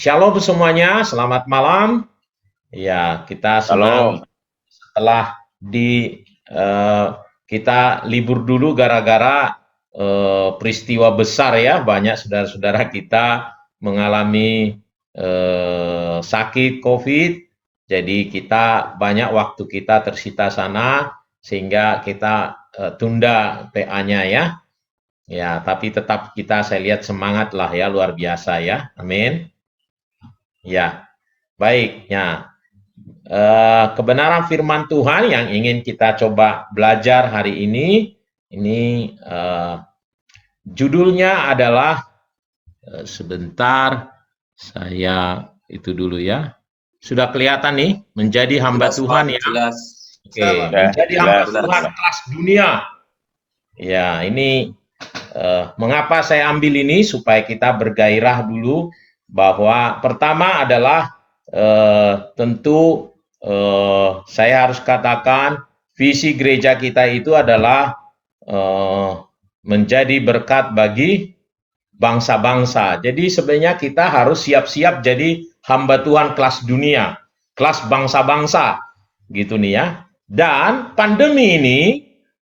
Shalom semuanya, selamat malam. Ya, kita senang Halo, setelah kita libur dulu gara-gara peristiwa besar ya, banyak saudara-saudara kita mengalami sakit COVID. Jadi kita banyak waktu kita tersita sana sehingga kita tunda PA-nya ya. Ya, tapi tetap kita saya lihat semangat lah ya, luar biasa ya. Amin. Ya, baik. Ya, kebenaran firman Tuhan yang ingin kita coba belajar hari ini judulnya adalah sebentar saya itu dulu ya. Sudah kelihatan nih, menjadi hamba Jelas Pak, Tuhan ya. jelas. Oke, ya, menjadi hamba jelas. Tuhan kelas dunia. Ya, ini mengapa saya ambil ini supaya kita bergairah dulu bahwa pertama adalah tentu saya harus katakan visi gereja kita itu adalah menjadi berkat bagi bangsa-bangsa. Jadi sebenarnya kita harus siap-siap jadi hamba Tuhan kelas dunia, kelas bangsa-bangsa, gitu nih ya. Dan pandemi ini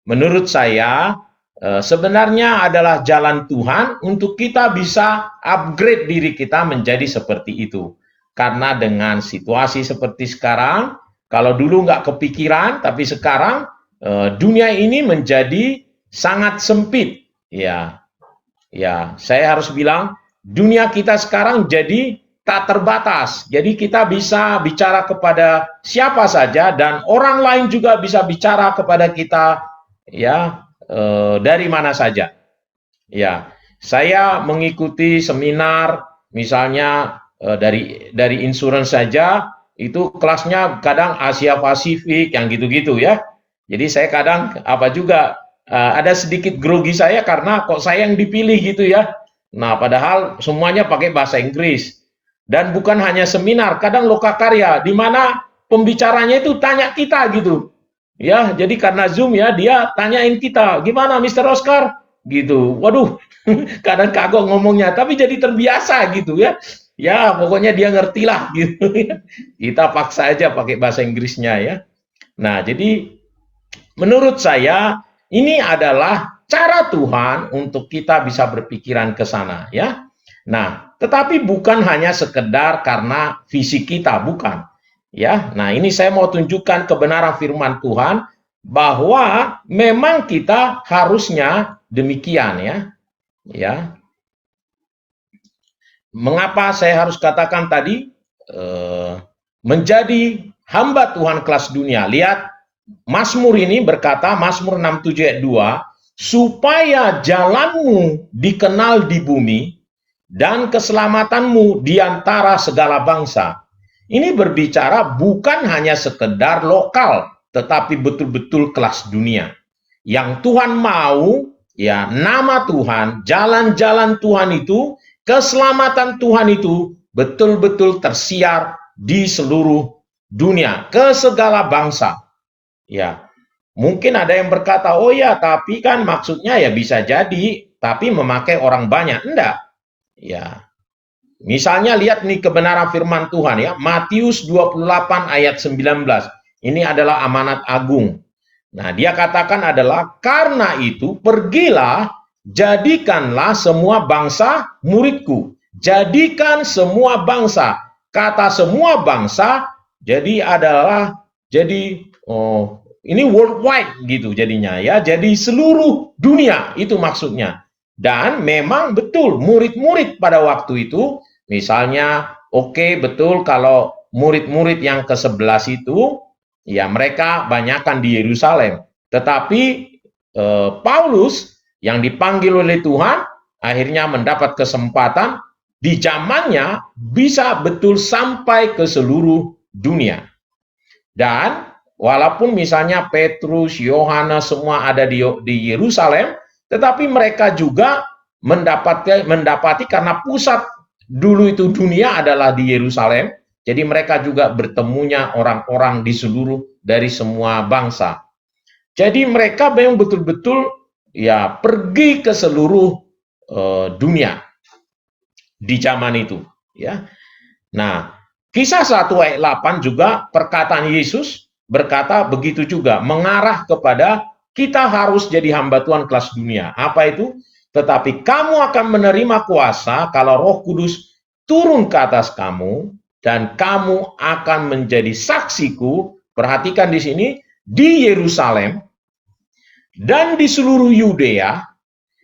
menurut saya sebenarnya adalah jalan Tuhan untuk kita bisa upgrade diri kita menjadi seperti itu. Karena dengan situasi seperti sekarang, kalau dulu nggak kepikiran, tapi sekarang dunia ini menjadi sangat sempit. Ya, saya harus bilang dunia kita sekarang jadi tak terbatas. Jadi kita bisa bicara kepada siapa saja dan orang lain juga bisa bicara kepada kita ya dari mana saja. Ya, saya mengikuti seminar misalnya dari insurance saja itu kelasnya kadang Asia Pasifik yang gitu-gitu ya. Jadi saya kadang apa juga ada sedikit grogi saya karena kok saya yang dipilih gitu ya. Nah, padahal semuanya pakai bahasa Inggris. Dan bukan hanya seminar, kadang lokakarya di mana pembicaranya itu tanya kita gitu. Ya, jadi karena Zoom ya, dia tanyain kita, "Gimana Mister Oscar?" gitu. Waduh, kadang kagok ngomongnya, tapi jadi terbiasa gitu ya. Ya, pokoknya dia ngerti lah gitu. Kita paksa aja pakai bahasa Inggrisnya ya. Nah, jadi menurut saya ini adalah cara Tuhan untuk kita bisa berpikiran ke sana ya. Nah, tetapi bukan hanya sekedar karena visi kita, bukan. Ya, nah ini saya mau tunjukkan kebenaran firman Tuhan bahwa memang kita harusnya demikian ya. Ya, mengapa saya harus katakan tadi menjadi hamba Tuhan kelas dunia? Lihat Mazmur ini berkata, Mazmur 67 ayat 2, supaya jalanmu dikenal di bumi dan keselamatanmu di antara segala bangsa. Ini berbicara bukan hanya sekedar lokal, tetapi betul-betul kelas dunia. Yang Tuhan mau, ya nama Tuhan, jalan-jalan Tuhan itu, keselamatan Tuhan itu betul-betul tersiar di seluruh dunia, ke segala bangsa. Ya, mungkin ada yang berkata, oh ya, tapi kan maksudnya ya bisa jadi, tapi memakai orang banyak. Enggak. Ya, misalnya lihat nih kebenaran firman Tuhan ya, Matius 28 ayat 19. Ini adalah amanat agung. Nah, dia katakan adalah karena itu pergilah, jadikanlah semua bangsa muridku. Jadikan semua bangsa. Kata semua bangsa jadi adalah jadi ini worldwide gitu jadinya ya. Jadi seluruh dunia itu maksudnya. Dan memang betul murid-murid pada waktu itu misalnya oke, betul kalau murid-murid yang ke-11 itu ya mereka banyakkan di Yerusalem. Tetapi Paulus yang dipanggil oleh Tuhan akhirnya mendapat kesempatan di zamannya bisa betul sampai ke seluruh dunia. Dan walaupun misalnya Petrus, Yohanes semua ada di Yerusalem, tetapi mereka juga mendapati karena pusat dulu itu dunia adalah di Yerusalem, jadi mereka juga bertemunya orang-orang di seluruh dari semua bangsa. Jadi mereka memang betul-betul ya pergi ke seluruh dunia di zaman itu, ya. Nah, Kisah 1 ayat 8 juga perkataan Yesus berkata begitu juga, mengarah kepada kita harus jadi hamba Tuhan kelas dunia. Apa itu? Tetapi kamu akan menerima kuasa kalau Roh Kudus turun ke atas kamu, dan kamu akan menjadi saksiku. Perhatikan di sini, di Yerusalem dan di seluruh Yudea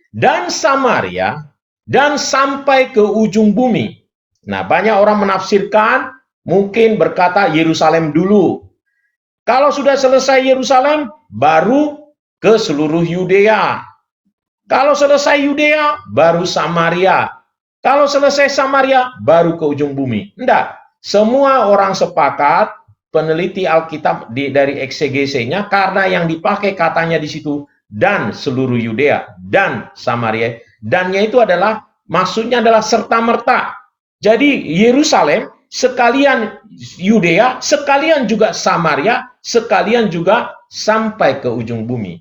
dan Samaria dan sampai ke ujung bumi. Nah, banyak orang menafsirkan, mungkin berkata Yerusalem dulu. Kalau sudah selesai Yerusalem, baru ke seluruh Yudea. Kalau selesai Yudea, baru Samaria. Kalau selesai Samaria, baru ke ujung bumi. Enggak. Semua orang sepakat, peneliti Alkitab dari eksegese-nya, karena yang dipakai katanya di situ, dan seluruh Yudea, dan Samaria. Dannya itu adalah, maksudnya adalah serta-merta. Jadi Yerusalem, sekalian Yudea, sekalian juga Samaria, sekalian juga sampai ke ujung bumi.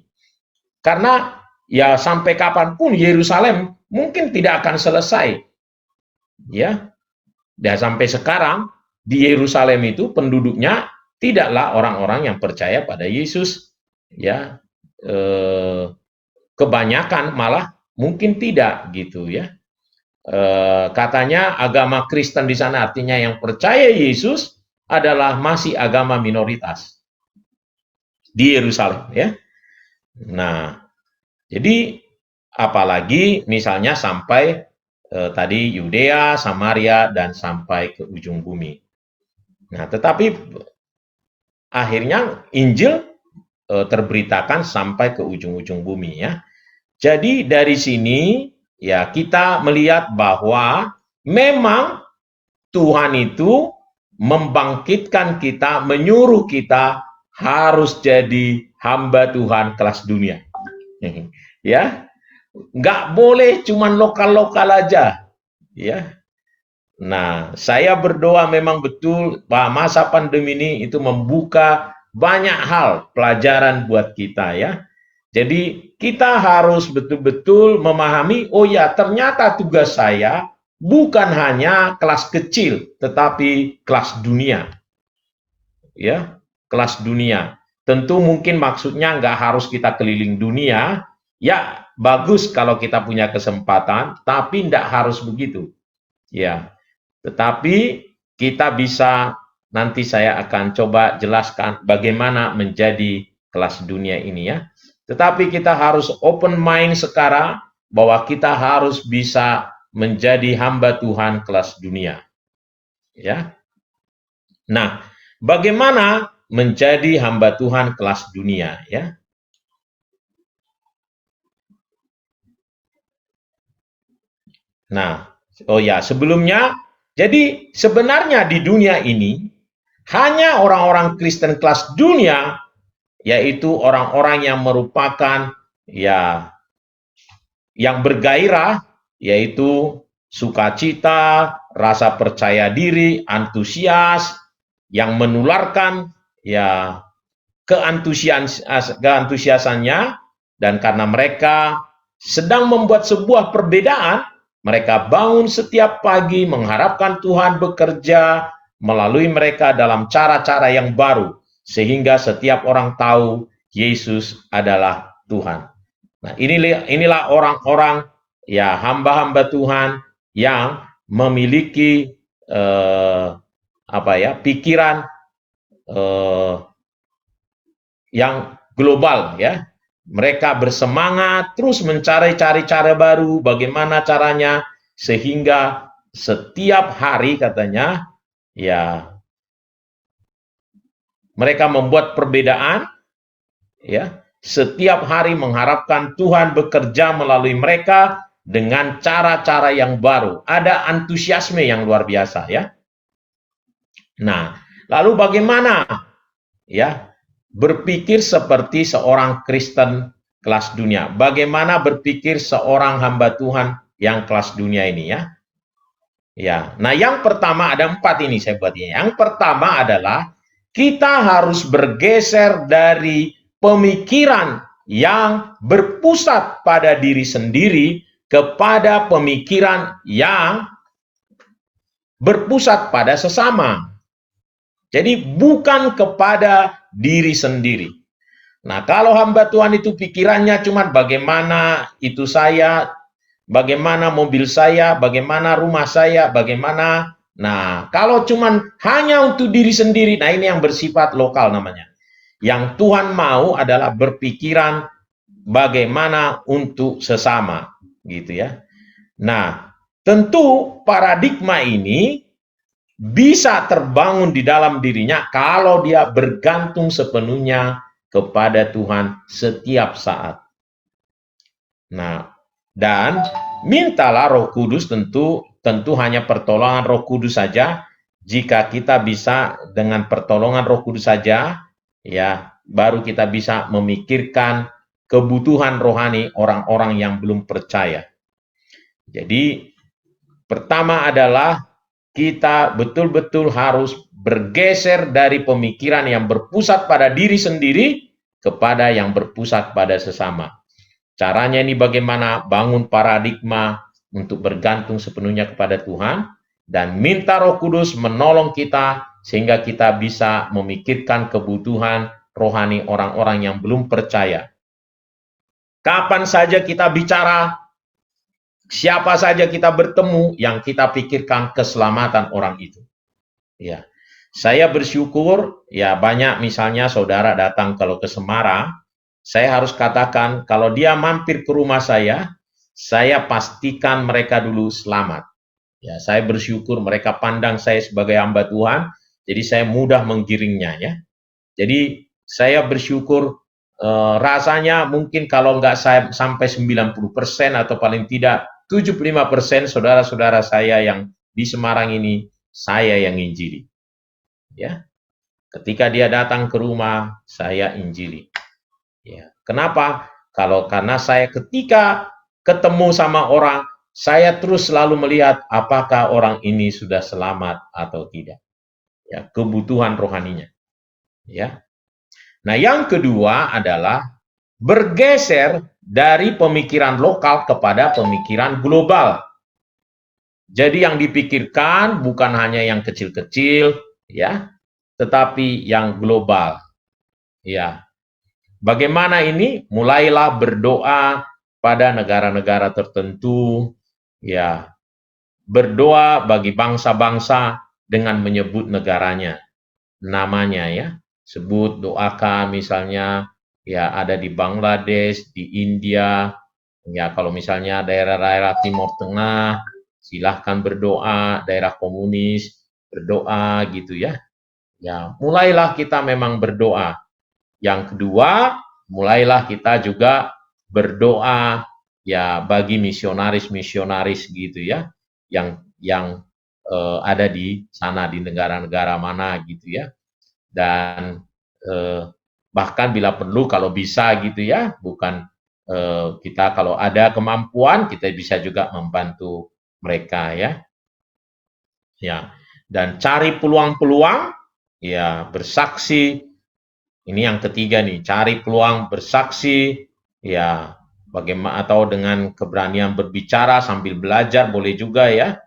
Karena ya sampai kapanpun Yerusalem mungkin tidak akan selesai. Ya, dan sampai sekarang di Yerusalem itu penduduknya tidaklah orang-orang yang percaya pada Yesus. Ya, kebanyakan malah mungkin tidak gitu ya. Katanya agama Kristen di sana, artinya yang percaya Yesus adalah masih agama minoritas di Yerusalem ya. Nah, jadi apalagi misalnya sampai tadi Yudea, Samaria, dan sampai ke ujung bumi. Nah, tetapi akhirnya Injil terberitakan sampai ke ujung-ujung bumi ya. Jadi dari sini ya kita melihat bahwa memang Tuhan itu membangkitkan kita, menyuruh kita harus jadi hamba Tuhan kelas dunia. Ya, nggak boleh cuman lokal-lokal aja. Ya. Nah, saya berdoa memang betul bahwa masa pandemi ini itu membuka banyak hal pelajaran buat kita ya. Jadi kita harus betul-betul memahami, oh ya ternyata tugas saya bukan hanya kelas kecil, tetapi kelas dunia. Ya, kelas dunia. Tentu mungkin maksudnya nggak harus kita keliling dunia. Ya, bagus kalau kita punya kesempatan, tapi nggak harus begitu. Ya, tetapi kita bisa, nanti saya akan coba jelaskan bagaimana menjadi kelas dunia ini ya. Tetapi kita harus open mind sekarang bahwa kita harus bisa menjadi hamba Tuhan kelas dunia. Ya. Nah, bagaimana menjadi hamba Tuhan kelas dunia ya? Nah, oh ya, sebelumnya jadi sebenarnya di dunia ini hanya orang-orang Kristen kelas dunia, yaitu orang-orang yang merupakan ya yang bergairah, yaitu sukacita, rasa percaya diri, antusias, yang menularkan ya keantusiasannya, dan karena mereka sedang membuat sebuah perbedaan, mereka bangun setiap pagi mengharapkan Tuhan bekerja melalui mereka dalam cara-cara yang baru, sehingga setiap orang tahu Yesus adalah Tuhan. Nah, inilah orang-orang ya hamba-hamba Tuhan yang memiliki pikiran yang global ya. Mereka bersemangat terus mencari-cari cara baru, bagaimana caranya sehingga setiap hari katanya ya mereka membuat perbedaan ya. Setiap hari mengharapkan Tuhan bekerja melalui mereka dengan cara-cara yang baru. Ada antusiasme yang luar biasa ya. Nah, lalu bagaimana ya berpikir seperti seorang Kristen kelas dunia? Bagaimana berpikir seorang hamba Tuhan yang kelas dunia ini ya? Ya, nah yang pertama ada 4 ini saya buat ini. Yang pertama adalah kita harus bergeser dari pemikiran yang berpusat pada diri sendiri kepada pemikiran yang berpusat pada sesama. Jadi bukan kepada diri sendiri. Nah, kalau hamba Tuhan itu pikirannya cuma bagaimana itu saya, bagaimana mobil saya, bagaimana rumah saya, bagaimana. Nah, kalau cuma hanya untuk diri sendiri, nah ini yang bersifat lokal namanya. Yang Tuhan mau adalah berpikiran bagaimana untuk sesama, gitu ya. Nah, tentu paradigma ini bisa terbangun di dalam dirinya kalau dia bergantung sepenuhnya kepada Tuhan setiap saat. Nah, dan mintalah Roh Kudus, tentu hanya pertolongan Roh Kudus saja. Jika kita bisa dengan pertolongan Roh Kudus saja, ya, baru kita bisa memikirkan kebutuhan rohani orang-orang yang belum percaya. Jadi, pertama adalah kita betul-betul harus bergeser dari pemikiran yang berpusat pada diri sendiri kepada yang berpusat pada sesama. Caranya ini bagaimana? Bangun paradigma untuk bergantung sepenuhnya kepada Tuhan dan minta Roh Kudus menolong kita sehingga kita bisa memikirkan kebutuhan rohani orang-orang yang belum percaya. Kapan saja kita bicara, siapa saja kita bertemu, yang kita pikirkan keselamatan orang itu. Ya, saya bersyukur ya banyak misalnya saudara datang kalau ke Semarang, saya harus katakan kalau dia mampir ke rumah saya pastikan mereka dulu selamat. Ya, saya bersyukur mereka pandang saya sebagai hamba Tuhan, jadi saya mudah menggiringnya ya. Jadi saya bersyukur rasanya mungkin kalau nggak sampai 90% atau paling tidak 75% saudara-saudara saya yang di Semarang ini saya yang injili. Ya, ketika dia datang ke rumah saya injili. Ya, kenapa? Karena saya ketika ketemu sama orang, saya terus selalu melihat apakah orang ini sudah selamat atau tidak. Ya, kebutuhan rohaninya. Ya. Nah, yang kedua adalah bergeser dari pemikiran lokal kepada pemikiran global. Jadi yang dipikirkan bukan hanya yang kecil-kecil, ya, tetapi yang global. Ya. Bagaimana ini? Mulailah berdoa pada negara-negara tertentu, ya. Berdoa bagi bangsa-bangsa dengan menyebut negaranya, namanya ya. Sebut, doakan misalnya ya ada di Bangladesh, di India, ya kalau misalnya daerah-daerah Timur Tengah, silahkan berdoa, daerah komunis, berdoa gitu ya. Ya, mulailah kita memang berdoa. Yang kedua, mulailah kita juga berdoa ya bagi misionaris-misionaris gitu ya, yang ada di sana di negara-negara mana gitu ya. Dan bahkan bila perlu kalau bisa gitu ya, bukan kita kalau ada kemampuan kita bisa juga membantu mereka ya. Ya, dan cari peluang-peluang ya bersaksi. Ini yang ketiga nih, cari peluang bersaksi ya bagaimana atau dengan keberanian berbicara sambil belajar boleh juga ya.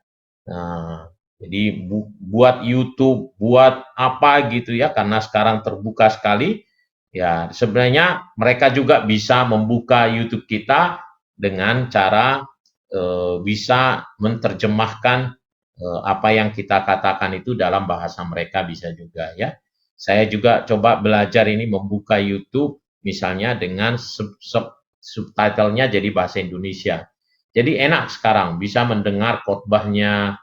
Nah, jadi buat YouTube, buat apa gitu ya karena sekarang terbuka sekali. Ya, sebenarnya mereka juga bisa membuka YouTube kita dengan cara bisa menerjemahkan apa yang kita katakan itu dalam bahasa mereka bisa juga ya. Saya juga coba belajar ini membuka YouTube misalnya dengan subtitlenya jadi bahasa Indonesia. Jadi enak sekarang bisa mendengar khotbahnya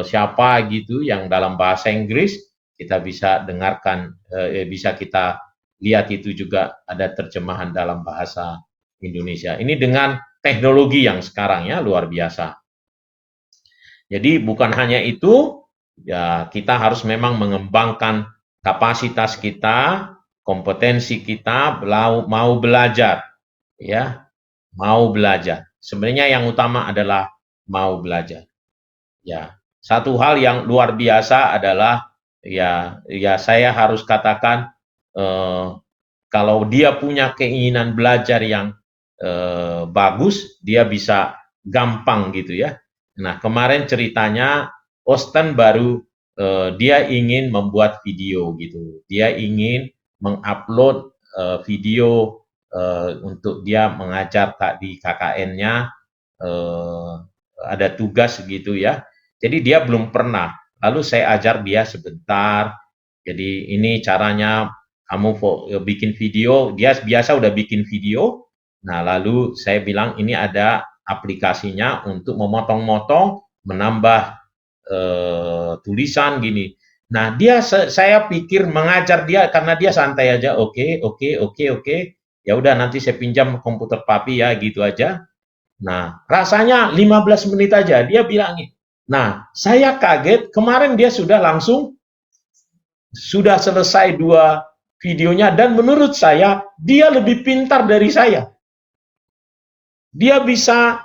siapa gitu yang dalam bahasa Inggris, kita bisa dengarkan, bisa kita lihat itu juga ada terjemahan dalam bahasa Indonesia. Ini dengan teknologi yang sekarang ya luar biasa. Jadi bukan hanya itu, ya kita harus memang mengembangkan kapasitas kita, kompetensi kita, mau belajar, ya, mau belajar. Sebenarnya yang utama adalah mau belajar. Ya, satu hal yang luar biasa adalah ya saya harus katakan kalau dia punya keinginan belajar yang bagus, dia bisa gampang gitu ya. Nah, kemarin ceritanya Austin baru dia ingin membuat video gitu. Dia ingin mengupload video untuk dia mengajar di KKN-nya, ada tugas gitu ya. Jadi dia belum pernah. Lalu saya ajar dia sebentar. Jadi ini caranya kamu bikin video. Dia biasa udah bikin video. Nah, lalu saya bilang ini ada aplikasinya untuk memotong-motong, menambah tulisan gini. Nah, saya pikir mengajar dia karena dia santai aja. Oke, oke, oke, oke. Ya udah nanti saya pinjam komputer papi ya, gitu aja. Nah, rasanya 15 menit aja dia bilang. Nah, saya kaget kemarin dia sudah selesai 2 videonya dan menurut saya dia lebih pintar dari saya. Dia bisa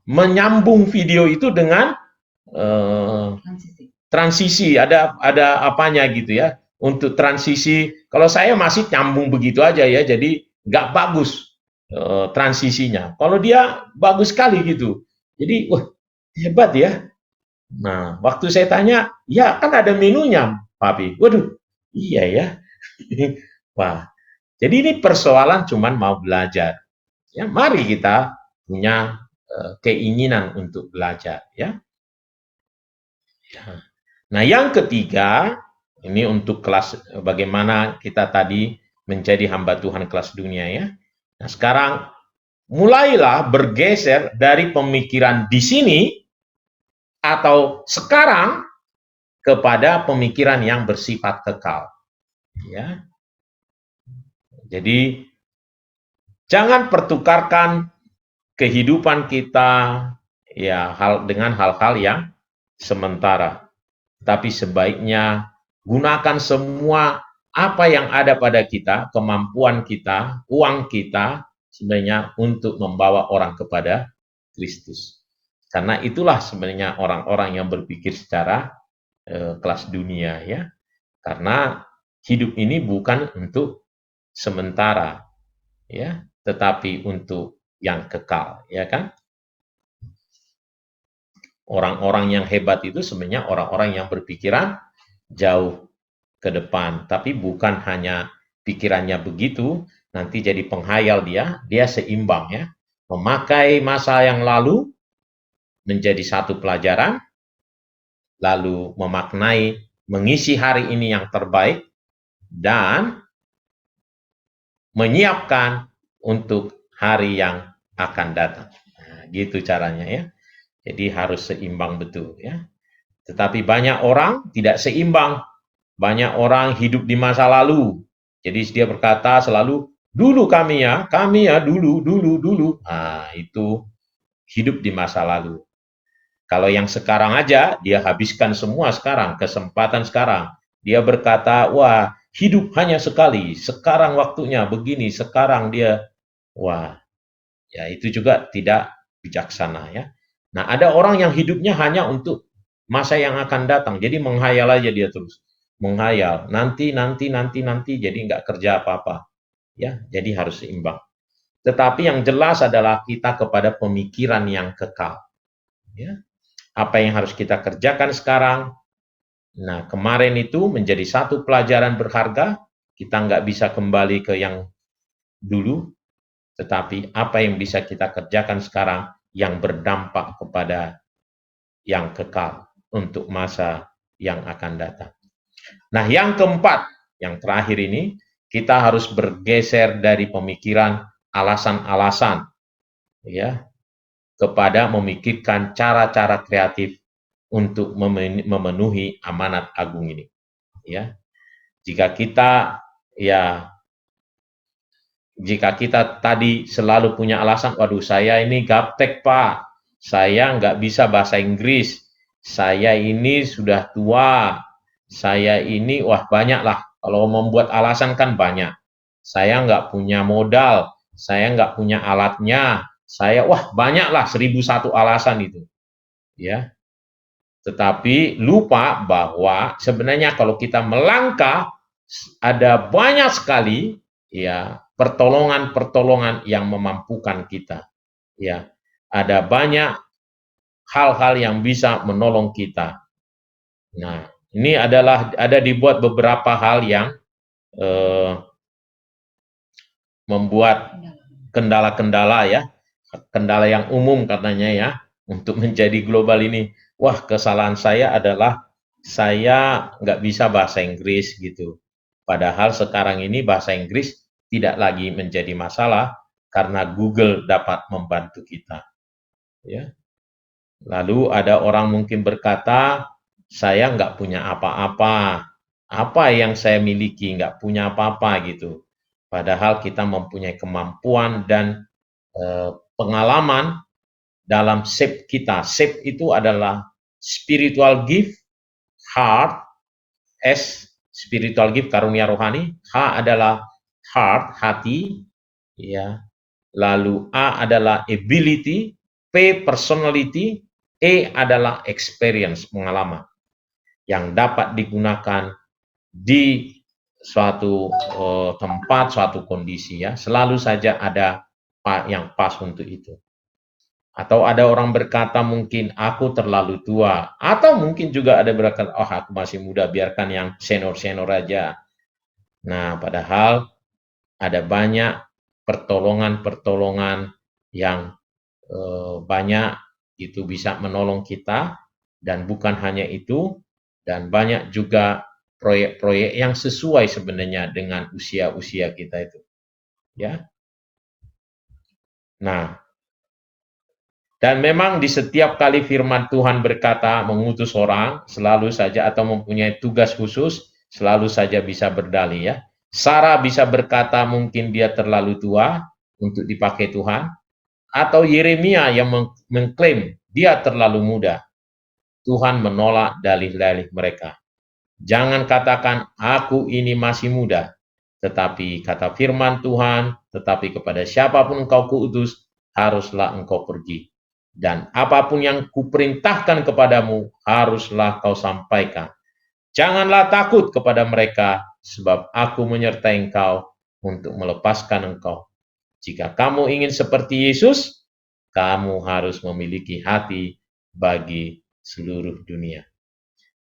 menyambung video itu dengan transisi, ada apanya gitu ya. Untuk transisi, kalau saya masih nyambung begitu aja ya, jadi nggak bagus transisinya. Kalau dia bagus sekali gitu. Jadi, wah, hebat ya. Nah, waktu saya tanya, ya kan ada menunya, Papi. Waduh, iya ya. Wah, jadi ini persoalan cuman mau belajar. Ya, mari kita punya keinginan untuk belajar ya. Nah, yang ketiga, ini untuk kelas bagaimana kita tadi menjadi hamba Tuhan kelas dunia ya. Nah, sekarang mulailah bergeser dari pemikiran di sini atau sekarang kepada pemikiran yang bersifat kekal. Ya. Jadi jangan pertukarkan kehidupan kita ya dengan hal-hal yang sementara. Tapi sebaiknya gunakan semua apa yang ada pada kita, kemampuan kita, uang kita sebenarnya untuk membawa orang kepada Kristus. Karena itulah sebenarnya orang-orang yang berpikir secara kelas dunia ya. Karena hidup ini bukan untuk sementara ya, tetapi untuk yang kekal, ya kan? Orang-orang yang hebat itu sebenarnya orang-orang yang berpikiran jauh ke depan, tapi bukan hanya pikirannya begitu, nanti jadi penghayal dia seimbang ya. Memakai masa yang lalu menjadi satu pelajaran, lalu memaknai mengisi hari ini yang terbaik dan menyiapkan untuk hari yang akan datang. Nah, gitu caranya ya. Jadi harus seimbang betul ya. Tetapi banyak orang tidak seimbang. Banyak orang hidup di masa lalu. Jadi dia berkata selalu, dulu kami ya, dulu, dulu, dulu. Nah, itu hidup di masa lalu. Kalau yang sekarang aja, dia habiskan semua sekarang, kesempatan sekarang. Dia berkata, wah, hidup hanya sekali, sekarang waktunya begini, sekarang dia, wah, ya itu juga tidak bijaksana ya. Nah, ada orang yang hidupnya hanya untuk masa yang akan datang, jadi menghayal aja dia terus. Menghayal, nanti, jadi nggak kerja apa-apa. Ya, jadi harus seimbang. Tetapi yang jelas adalah kita kepada pemikiran yang kekal. Ya. Apa yang harus kita kerjakan sekarang. Nah, kemarin itu menjadi satu pelajaran berharga, kita nggak bisa kembali ke yang dulu, tetapi apa yang bisa kita kerjakan sekarang yang berdampak kepada yang kekal untuk masa yang akan datang. Nah, yang keempat, yang terakhir ini, kita harus bergeser dari pemikiran alasan-alasan ya kepada memikirkan cara-cara kreatif untuk memenuhi amanat agung ini. Ya, jika kita tadi selalu punya alasan, waduh saya ini gaptek Pak, saya nggak bisa bahasa Inggris, saya ini sudah tua, saya ini wah banyak lah, kalau membuat alasan kan banyak. Saya nggak punya modal, saya nggak punya alatnya, saya wah banyak lah 1001 alasan itu. Ya, tetapi lupa bahwa sebenarnya kalau kita melangkah ada banyak sekali ya pertolongan-pertolongan yang memampukan kita. Ya, ada banyak hal-hal yang bisa menolong kita. Nah, ini ada dibuat beberapa hal yang membuat kendala-kendala ya, kendala yang umum katanya ya, untuk menjadi global ini. Wah, kesalahan saya adalah saya nggak bisa bahasa Inggris gitu. Padahal sekarang ini bahasa Inggris tidak lagi menjadi masalah karena Google dapat membantu kita. Ya. Lalu ada orang mungkin berkata, saya nggak punya apa-apa. Apa yang saya miliki nggak punya apa-apa gitu. Padahal kita mempunyai kemampuan dan pengalaman dalam shape kita. Shape itu adalah spiritual gift, heart, S spiritual gift karunia rohani, H adalah heart, hati, ya. Lalu A adalah ability, P personality, E adalah experience, pengalaman yang dapat digunakan di suatu tempat, suatu kondisi ya. Selalu saja ada yang pas untuk itu. Atau ada orang berkata mungkin aku terlalu tua. Atau mungkin juga ada berkata, oh aku masih muda, biarkan yang senior-senior aja. Nah, padahal ada banyak pertolongan-pertolongan yang banyak itu bisa menolong kita. Dan bukan hanya itu, dan banyak juga proyek-proyek yang sesuai sebenarnya dengan usia-usia kita itu. Ya. Nah, dan memang di setiap kali firman Tuhan berkata mengutus orang, selalu saja atau mempunyai tugas khusus, selalu saja bisa berdalih ya. Sarah bisa berkata mungkin dia terlalu tua untuk dipakai Tuhan, atau Yeremia yang mengklaim dia terlalu muda. Tuhan menolak dalih-dalih mereka. Jangan katakan aku ini masih muda, tetapi kata firman Tuhan, tetapi kepada siapapun engkau kuutus, haruslah engkau pergi. Dan apapun yang kuperintahkan kepadamu, haruslah kau sampaikan. Janganlah takut kepada mereka, sebab aku menyertai engkau untuk melepaskan engkau. Jika kamu ingin seperti Yesus, kamu harus memiliki hati bagi seluruh dunia.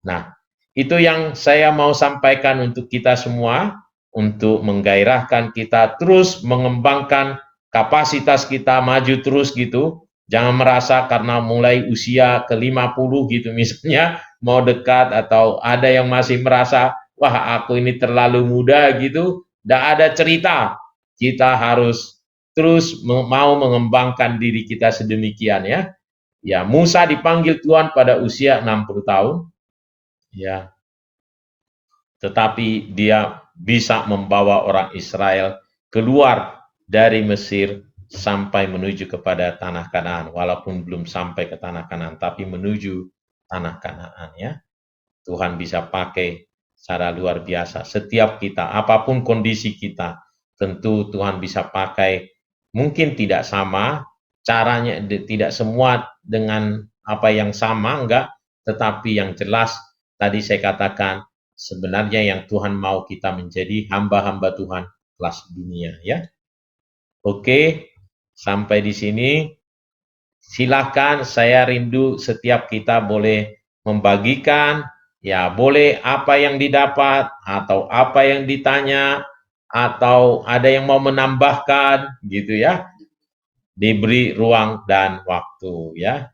Nah, itu yang saya mau sampaikan untuk kita semua, untuk menggairahkan kita terus mengembangkan kapasitas kita, maju terus gitu. Jangan merasa karena mulai usia ke-50 gitu misalnya, mau dekat atau ada yang masih merasa, wah aku ini terlalu muda gitu. Tidak ada cerita, kita harus terus mau mengembangkan diri kita sedemikian ya. Ya, Musa dipanggil Tuhan pada usia 60 tahun, ya, tetapi dia bisa membawa orang Israel keluar dari Mesir sampai menuju kepada tanah Kanaan, walaupun belum sampai ke tanah Kanaan, tapi menuju tanah Kanaan ya. Tuhan bisa pakai secara luar biasa. Setiap kita, apapun kondisi kita, tentu Tuhan bisa pakai. Mungkin tidak sama caranya, tidak semua dengan apa yang sama, enggak. Tetapi yang jelas tadi saya katakan, sebenarnya yang Tuhan mau kita menjadi hamba-hamba Tuhan kelas dunia ya. Oke, sampai di sini. Silakan, saya rindu setiap kita boleh membagikan, ya boleh apa yang didapat, atau apa yang ditanya, atau ada yang mau menambahkan, gitu ya. Diberi ruang dan waktu, ya.